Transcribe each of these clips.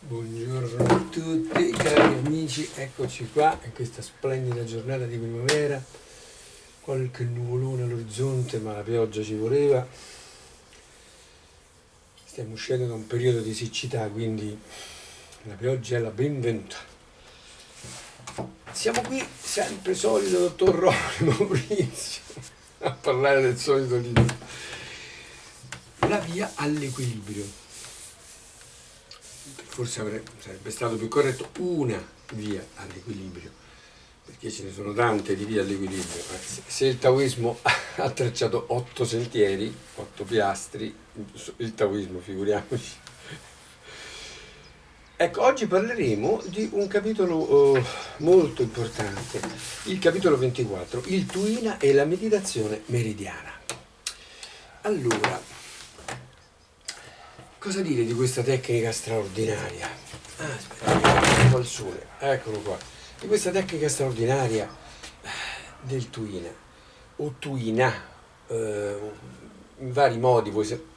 Buongiorno a tutti cari amici, eccoci qua in questa splendida giornata di primavera, qualche nuvolone all'orizzonte ma la pioggia ci voleva. Stiamo uscendo da un periodo di siccità, quindi la pioggia è la benvenuta. Siamo qui, sempre solito dottor Ronny Maurizio, a parlare del solito libro. La via all'equilibrio. Forse sarebbe stato più corretto una via all'equilibrio, perché ce ne sono tante di vie all'equilibrio. Se il taoismo ha tracciato 8 sentieri, 8 pilastri, il taoismo figuriamoci. Ecco, oggi parleremo di un capitolo molto importante, il capitolo 24, il Tuina e la meditazione meridiana. Allora, cosa dire di questa tecnica straordinaria? Aspetta, un po' il sole, eccolo qua. Di questa tecnica straordinaria del Tuina, o Tuina, in vari modi,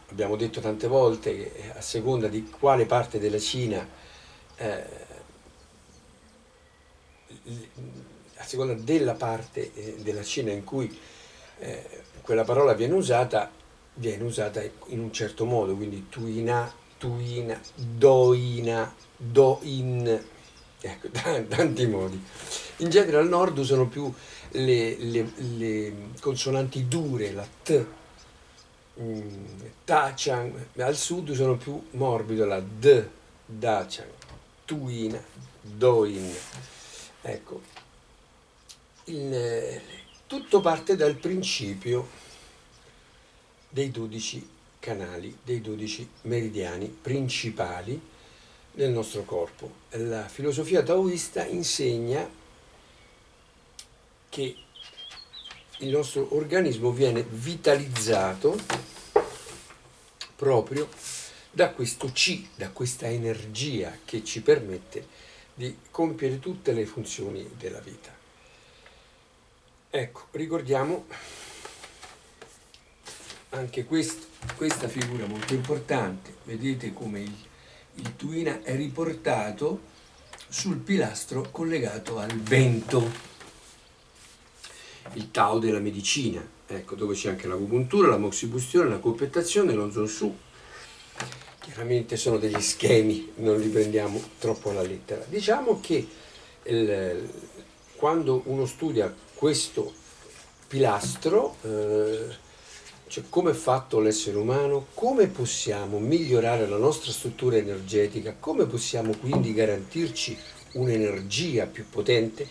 abbiamo detto tante volte che a seconda di quale parte della Cina, a seconda della parte della Cina in cui quella parola viene usata in un certo modo, quindi tuina, tuina, doina, doin, ecco, tanti modi. In genere al nord usano più le consonanti dure, la T, tachan, al sud usano più morbido, la D, dachan, tuina, doin. Ecco, tutto parte dal principio dei 12 canali, dei 12 meridiani principali del nostro corpo. La filosofia taoista insegna che il nostro organismo viene vitalizzato proprio da questo Qi, da questa energia che ci permette di compiere tutte le funzioni della vita. Ecco, ricordiamo anche questa figura molto importante. Vedete come il Tuina è riportato sul pilastro collegato al vento, il Tao della medicina, ecco, dove c'è anche l'acupuntura, la moxibustione, la coppettazione, lo Zong-Su. Chiaramente sono degli schemi, non li prendiamo troppo alla lettera. Diciamo che quando uno studia questo pilastro, cioè come è fatto l'essere umano, come possiamo migliorare la nostra struttura energetica, come possiamo quindi garantirci un'energia più potente.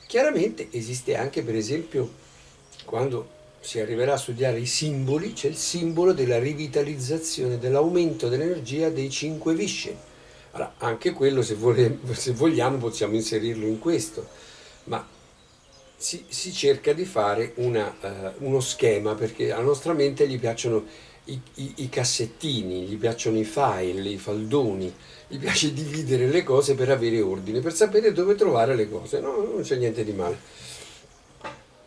Chiaramente esiste anche, per esempio, quando si arriverà a studiare i simboli, c'è il simbolo della rivitalizzazione, dell'aumento dell'energia dei 5 visceri. Allora, anche quello, se vogliamo, possiamo inserirlo in questo, ma si cerca di fare uno schema, perché alla nostra mente gli piacciono i cassettini, gli piacciono i file, i faldoni, gli piace dividere le cose per avere ordine, per sapere dove trovare le cose, no? Non c'è niente di male.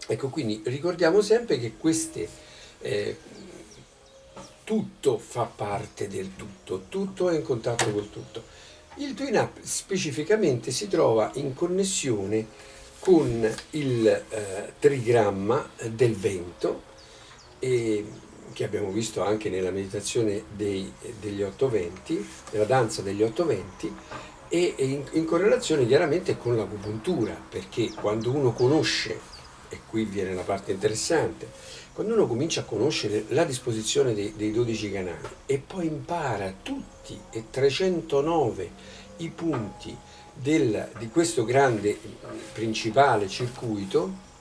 Ecco, quindi ricordiamo sempre che tutto fa parte del tutto, tutto è in contatto col tutto. Il Twin Up specificamente si trova in connessione con il trigramma del vento, che abbiamo visto anche nella meditazione degli 8 venti, nella danza degli 8 venti, e in correlazione chiaramente con l'acupuntura, perché quando uno conosce, e qui viene la parte interessante, quando uno comincia a conoscere la disposizione dei 12 canali e poi impara tutti e 309 i punti di questo grande principale circuito,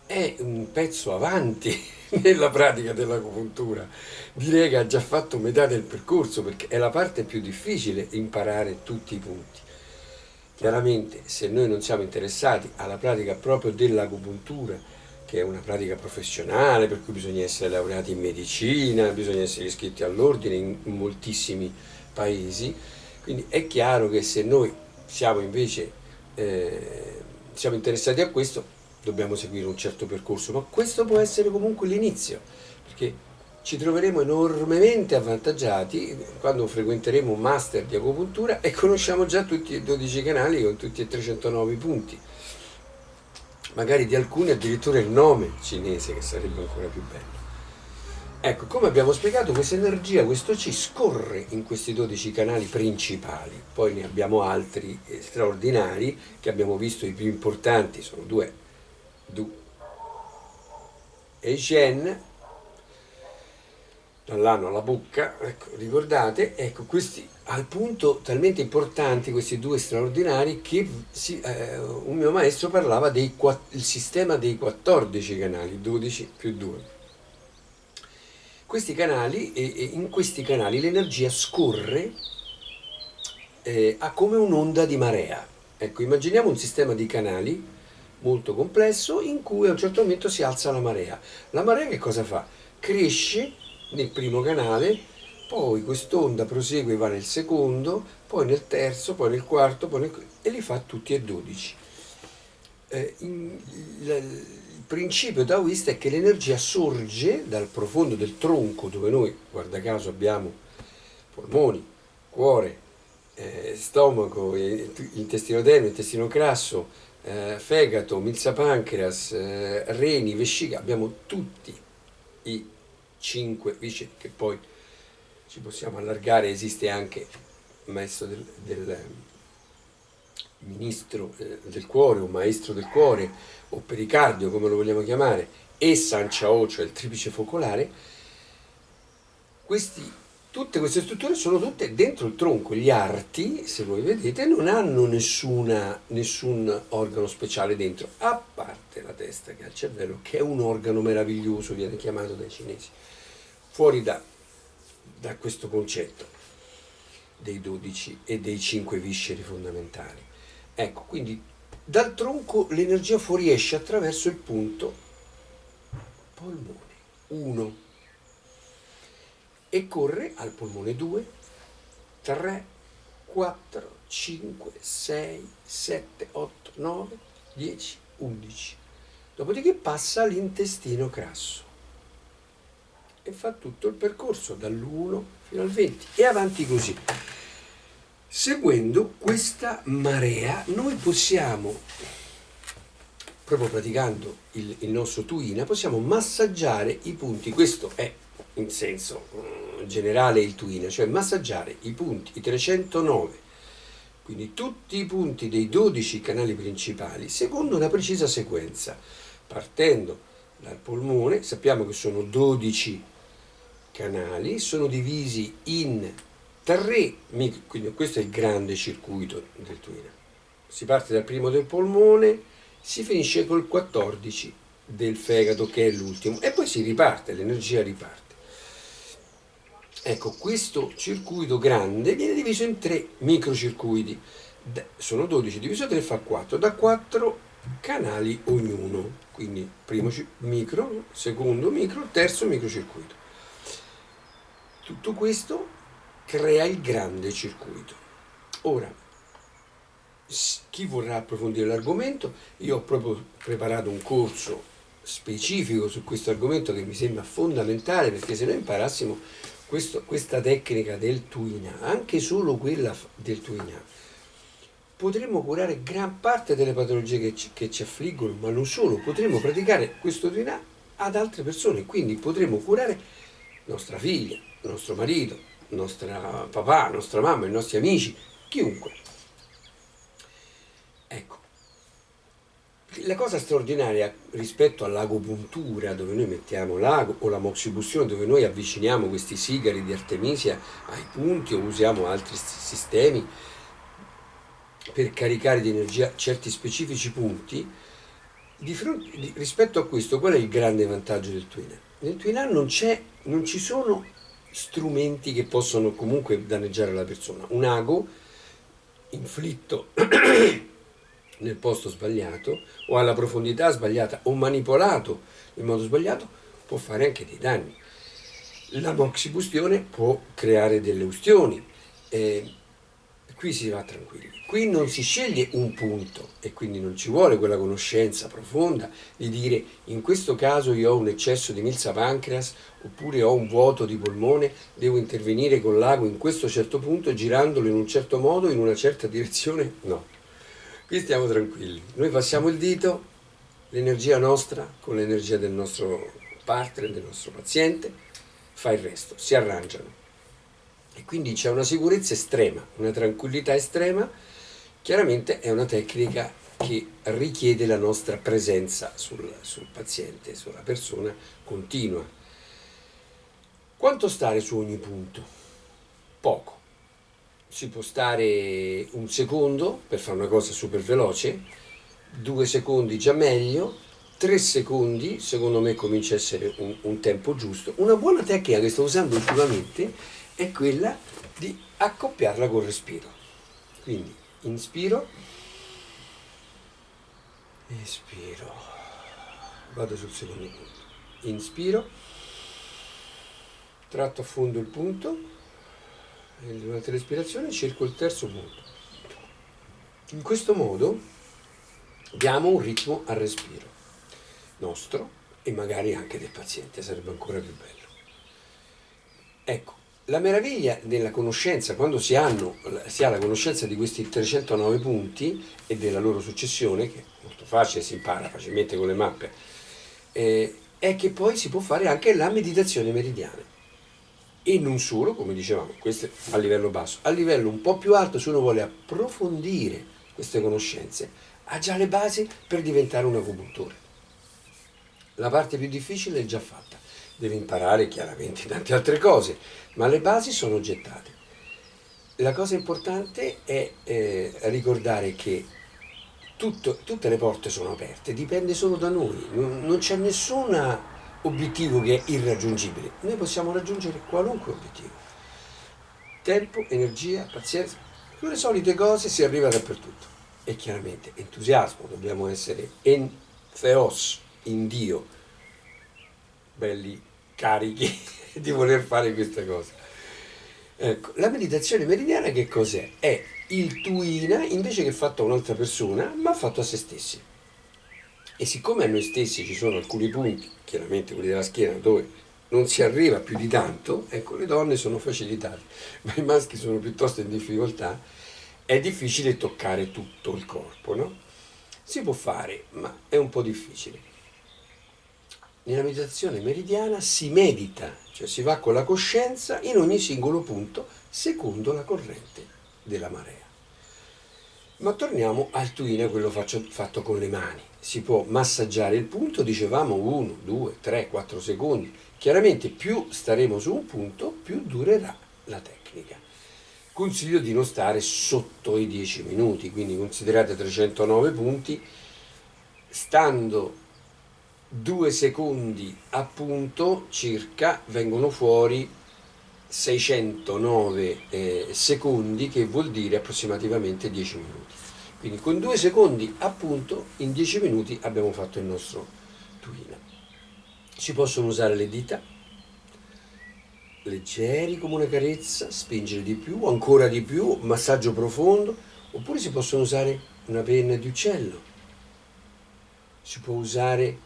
è un pezzo avanti nella pratica dell'acupuntura. Direi che ha già fatto metà del percorso, perché è la parte più difficile imparare tutti i punti. Chiaramente, se noi non siamo interessati alla pratica proprio dell'acupuntura, che è una pratica professionale, per cui bisogna essere laureati in medicina, bisogna essere iscritti all'ordine in moltissimi paesi, quindi è chiaro che se noi siamo invece siamo interessati a questo, dobbiamo seguire un certo percorso, ma questo può essere comunque l'inizio, perché ci troveremo enormemente avvantaggiati quando frequenteremo un master di agopuntura e conosciamo già tutti e 12 canali con tutti e 309 punti. Magari di alcuni addirittura il nome cinese, che sarebbe ancora più bello. Ecco, come abbiamo spiegato, questa energia, questo Qi, scorre in questi 12 canali principali. Poi ne abbiamo altri straordinari, che abbiamo visto, i più importanti sono due, Du e Shen, dall'anno alla bocca, ecco, ricordate, ecco, questi al punto talmente importanti, questi due straordinari, che un mio maestro parlava del sistema dei 14 canali, 12 più 2. Questi canali, e in questi canali l'energia scorre come un'onda di marea. Ecco, immaginiamo un sistema di canali molto complesso in cui a un certo momento si alza la marea. La marea che cosa fa? Cresce nel primo canale, poi quest'onda prosegue e va nel secondo, poi nel terzo, poi nel quarto, e li fa tutti e 12. Il principio taoista è che l'energia sorge dal profondo del tronco, dove noi, guarda caso, abbiamo polmoni, cuore, stomaco, intestino dermo, intestino grasso, fegato, milza pancreas, reni, vescica, abbiamo tutti i 5 visceri, che poi ci possiamo allargare. Esiste anche il maestro del ministro del cuore, o maestro del cuore, o pericardio, come lo vogliamo chiamare, e San Chao, cioè il triplice focolare. Tutte queste strutture sono tutte dentro il tronco. Gli arti, se voi vedete, non hanno nessun organo speciale dentro, a parte la testa, che ha il cervello, che è un organo meraviglioso, viene chiamato dai cinesi, fuori da questo concetto dei 12 e dei 5 visceri fondamentali. Ecco, quindi dal tronco l'energia fuoriesce attraverso il punto polmone 1 e corre al polmone 2, 3, 4, 5, 6, 7, 8, 9, 10, 11. Dopodiché passa all'intestino grasso e fa tutto il percorso dall'1 fino al 20 e avanti così. Seguendo questa marea noi possiamo, proprio praticando il nostro Tuina, possiamo massaggiare i punti. Questo è in senso generale il Tuina, cioè massaggiare i punti, i 309, quindi tutti i punti dei 12 canali principali, secondo una precisa sequenza, partendo dal polmone. Sappiamo che sono 12 canali, sono divisi in 3, quindi questo è il grande circuito del Tuina. Si parte dal primo del polmone, si finisce col 14 del fegato, che è l'ultimo, e poi si riparte, l'energia riparte. Ecco, questo circuito grande viene diviso in 3 microcircuiti, sono 12, diviso 3 fa 4, da 4 canali ognuno, quindi primo micro, secondo micro, terzo microcircuito. Tutto questo crea il grande circuito. Ora, chi vorrà approfondire l'argomento, io ho proprio preparato un corso specifico su questo argomento che mi sembra fondamentale, perché se noi imparassimo questa tecnica del Tuina, anche solo quella del Tuina, potremmo curare gran parte delle patologie che ci affliggono, ma non solo, potremmo praticare questo Tuina ad altre persone, quindi potremmo curare nostra figlia, nostro marito, nostra papà, nostra mamma, i nostri amici, chiunque. Ecco, la cosa straordinaria rispetto all'agopuntura, dove noi mettiamo l'ago, o la moxibustione, dove noi avviciniamo questi sigari di Artemisia ai punti o usiamo altri sistemi per caricare di energia certi specifici punti, rispetto a questo, qual è il grande vantaggio del Tuina? Nel Tuina non ci sono strumenti che possono comunque danneggiare la persona. Un ago inflitto nel posto sbagliato, o alla profondità sbagliata, o manipolato in modo sbagliato, può fare anche dei danni. La moxibustione può creare delle ustioni, qui si va tranquilli. Qui non si sceglie un punto e quindi non ci vuole quella conoscenza profonda di dire in questo caso io ho un eccesso di milza pancreas oppure ho un vuoto di polmone, devo intervenire con l'ago in questo certo punto girandolo in un certo modo, in una certa direzione. No, qui stiamo tranquilli. Noi passiamo il dito, l'energia nostra con l'energia del nostro partner, del nostro paziente, fa il resto, si arrangiano. E quindi c'è una sicurezza estrema, una tranquillità estrema. Chiaramente è una tecnica che richiede la nostra presenza sul paziente, sulla persona continua. Quanto stare su ogni punto? Poco. Si può stare un secondo per fare una cosa super veloce, 2 secondi già meglio, 3 secondi secondo me comincia a essere un tempo giusto. Una buona tecnica che sto usando ultimamente è quella di accoppiarla col respiro. Quindi inspiro, espiro, vado sul secondo punto, inspiro, tratto a fondo il punto e durante l'espirazione cerco il terzo punto. In questo modo diamo un ritmo al respiro nostro e magari anche del paziente, sarebbe ancora più bello. Ecco, la meraviglia della conoscenza, quando si ha la conoscenza di questi 309 punti e della loro successione, che è molto facile, si impara facilmente con le mappe, è che poi si può fare anche la meditazione meridiana. E non solo, come dicevamo, questo a livello basso. A livello un po' più alto, se uno vuole approfondire queste conoscenze, ha già le basi per diventare un acupuntore. La parte più difficile è già fatta. Deve imparare chiaramente tante altre cose, ma le basi sono gettate. La cosa importante è ricordare che tutte le porte sono aperte, dipende solo da noi, non c'è nessun obiettivo che è irraggiungibile, noi possiamo raggiungere qualunque obiettivo. Tempo, energia, pazienza, con le solite cose si arriva dappertutto. E chiaramente entusiasmo, dobbiamo essere theos, in Dio, belli carichi di voler fare queste cose. Ecco, la meditazione meridiana che cos'è? È il tuina invece che fatto a un'altra persona, ma fatto a se stessi. E siccome a noi stessi ci sono alcuni punti, chiaramente quelli della schiena, dove non si arriva più di tanto, ecco, le donne sono facilitate, ma i maschi sono piuttosto in difficoltà, è difficile toccare tutto il corpo, no? Si può fare, ma è un po' difficile. Nella meditazione meridiana si medita, cioè si va con la coscienza in ogni singolo punto secondo la corrente della marea. Ma torniamo al tuina, quello fatto con le mani. Si può massaggiare il punto, dicevamo 1, 2, 3, 4 secondi. Chiaramente più staremo su un punto, più durerà la tecnica. Consiglio di non stare sotto i 10 minuti, quindi considerate 309 punti, stando 2 secondi a punto circa vengono fuori 609 secondi, che vuol dire approssimativamente 10 minuti. Quindi con 2 secondi a punto in 10 minuti abbiamo fatto il nostro tuina. Si possono usare le dita, leggeri come una carezza, spingere di più, ancora di più, massaggio profondo, oppure si possono usare una penna di uccello, si può usare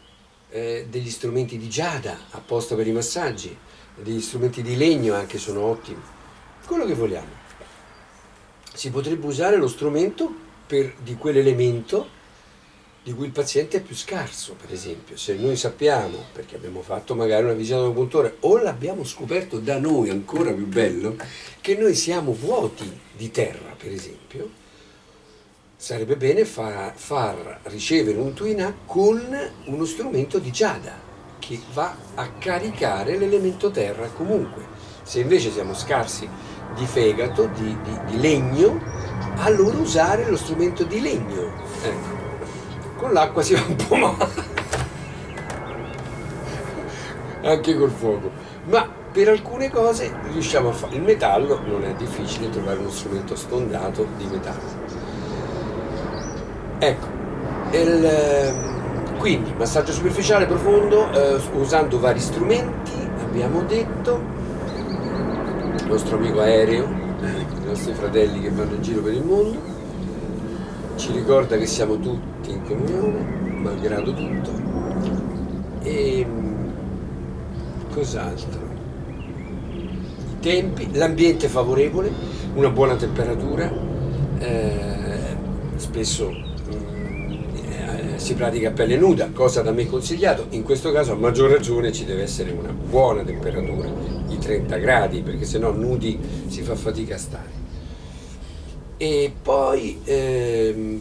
degli strumenti di giada apposta per i massaggi, degli strumenti di legno anche sono ottimi, quello che vogliamo. Si potrebbe usare lo strumento di quell'elemento di cui il paziente è più scarso, per esempio. Se noi sappiamo, perché abbiamo fatto magari una visita da un acupuntore o l'abbiamo scoperto da noi, ancora più bello, che noi siamo vuoti di terra, per esempio, sarebbe bene far ricevere un tuina con uno strumento di giada che va a caricare l'elemento terra comunque. Se invece siamo scarsi di fegato, di legno, allora usare lo strumento di legno. Ecco. Con l'acqua si va un po' male, anche col fuoco, ma per alcune cose riusciamo a fare. Il metallo non è difficile trovare uno strumento stondato di metallo. Ecco, quindi massaggio superficiale profondo usando vari strumenti, abbiamo detto, il nostro amico aereo, i nostri fratelli che vanno in giro per il mondo, ci ricorda che siamo tutti in comunione, malgrado tutto, e cos'altro? I tempi, l'ambiente favorevole, una buona temperatura, spesso si pratica a pelle nuda, cosa da me consigliato, in questo caso a maggior ragione ci deve essere una buona temperatura, i 30 gradi, perché sennò nudi si fa fatica a stare. E poi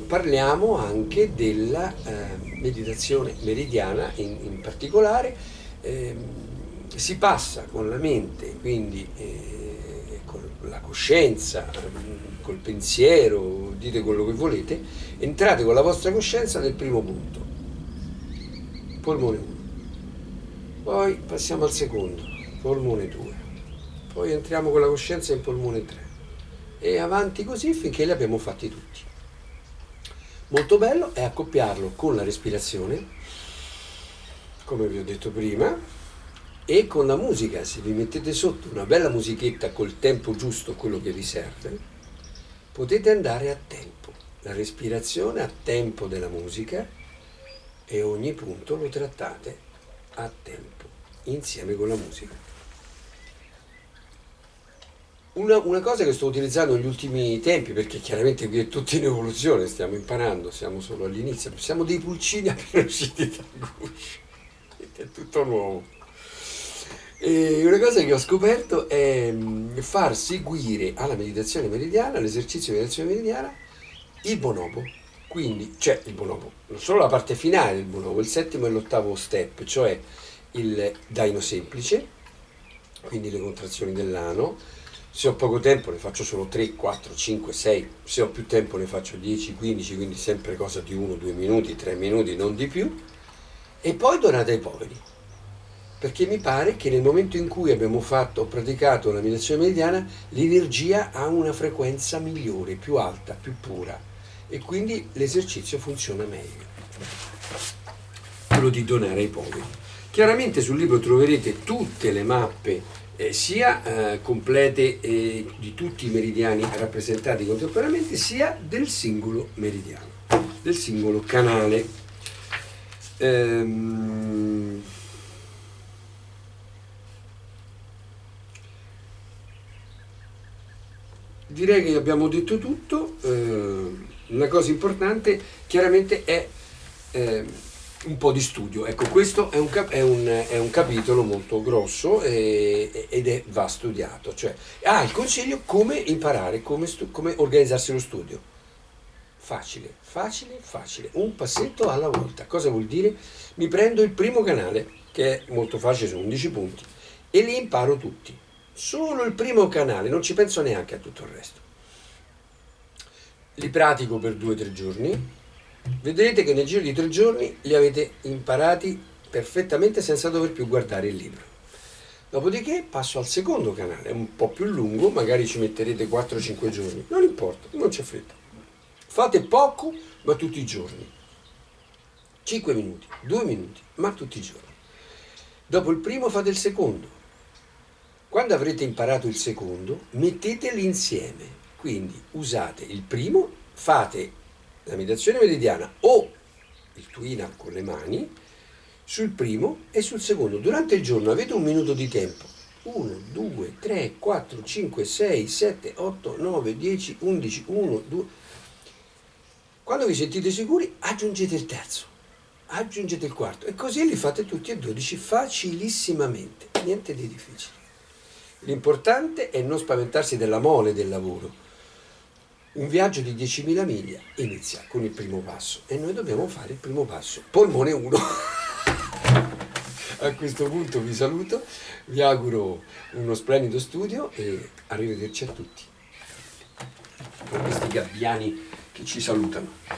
parliamo anche della meditazione meridiana in particolare. Si passa con la mente, quindi con la coscienza, col pensiero, dite quello che volete, entrate con la vostra coscienza nel primo punto, polmone 1, poi passiamo al secondo, polmone 2, poi entriamo con la coscienza in polmone 3 e avanti così finché li abbiamo fatti tutti. Molto bello è accoppiarlo con la respirazione, come vi ho detto prima, e con la musica. Se vi mettete sotto una bella musichetta col tempo giusto, quello che vi serve, potete andare a tempo, la respirazione a tempo della musica, e ogni punto lo trattate a tempo insieme con la musica. Una cosa che sto utilizzando negli ultimi tempi, perché chiaramente qui è tutto in evoluzione, stiamo imparando, siamo solo all'inizio, siamo dei pulcini appena usciti dal guscio, è tutto nuovo. E una cosa che ho scoperto è far seguire alla meditazione meridiana, all'esercizio di meditazione meridiana, il bonobo. Quindi c'è il bonobo, non solo la parte finale del bonobo, il settimo e l'ottavo step, cioè il daino semplice, quindi le contrazioni dell'ano. Se ho poco tempo ne faccio solo 3, 4, 5, 6, se ho più tempo ne faccio 10, 15, quindi sempre cosa di 1, 2 minuti, 3 minuti, non di più. E poi donate ai poveri, perché mi pare che nel momento in cui ho praticato la meditazione meridiana, l'energia ha una frequenza migliore, più alta, più pura, e quindi l'esercizio funziona meglio. Quello di donare ai poveri. Chiaramente sul libro troverete tutte le mappe, sia complete di tutti i meridiani rappresentati contemporaneamente, sia del singolo meridiano, del singolo canale. Direi che abbiamo detto tutto. Una cosa importante chiaramente è un po' di studio. Ecco, questo è un capitolo molto grosso ed va studiato. Cioè, il consiglio: come imparare, come organizzarsi lo studio. Facile, facile, facile, un passetto alla volta. Cosa vuol dire? Mi prendo il primo canale, che è molto facile, sono 11 punti, e li imparo tutti. Solo il primo canale, non ci penso neanche a tutto il resto. Li pratico per 2 o 3 giorni, vedrete che nel giro di 3 giorni li avete imparati perfettamente senza dover più guardare il libro. Dopodiché passo al secondo canale, è un po' più lungo, magari ci metterete 4-5 giorni, non importa, non c'è fretta. Fate poco, ma tutti i giorni. 5 minuti, 2 minuti, ma tutti i giorni. Dopo il primo fate il secondo. Quando avrete imparato il secondo, metteteli insieme. Quindi usate il primo, fate la meditazione meridiana o il twin up con le mani sul primo e sul secondo. Durante il giorno avete 1 minuto di tempo. 1, 2, 3, 4, 5, 6, 7, 8, 9, 10, 11, 1, 2. Quando vi sentite sicuri, aggiungete il terzo, aggiungete il quarto e così li fate tutti e 12 facilissimamente, niente di difficile. L'importante è non spaventarsi della mole del lavoro. Un viaggio di 10.000 miglia inizia con il primo passo e noi dobbiamo fare il primo passo, polmone 1. A questo punto vi saluto, vi auguro uno splendido studio e arrivederci a tutti con questi gabbiani che ci salutano.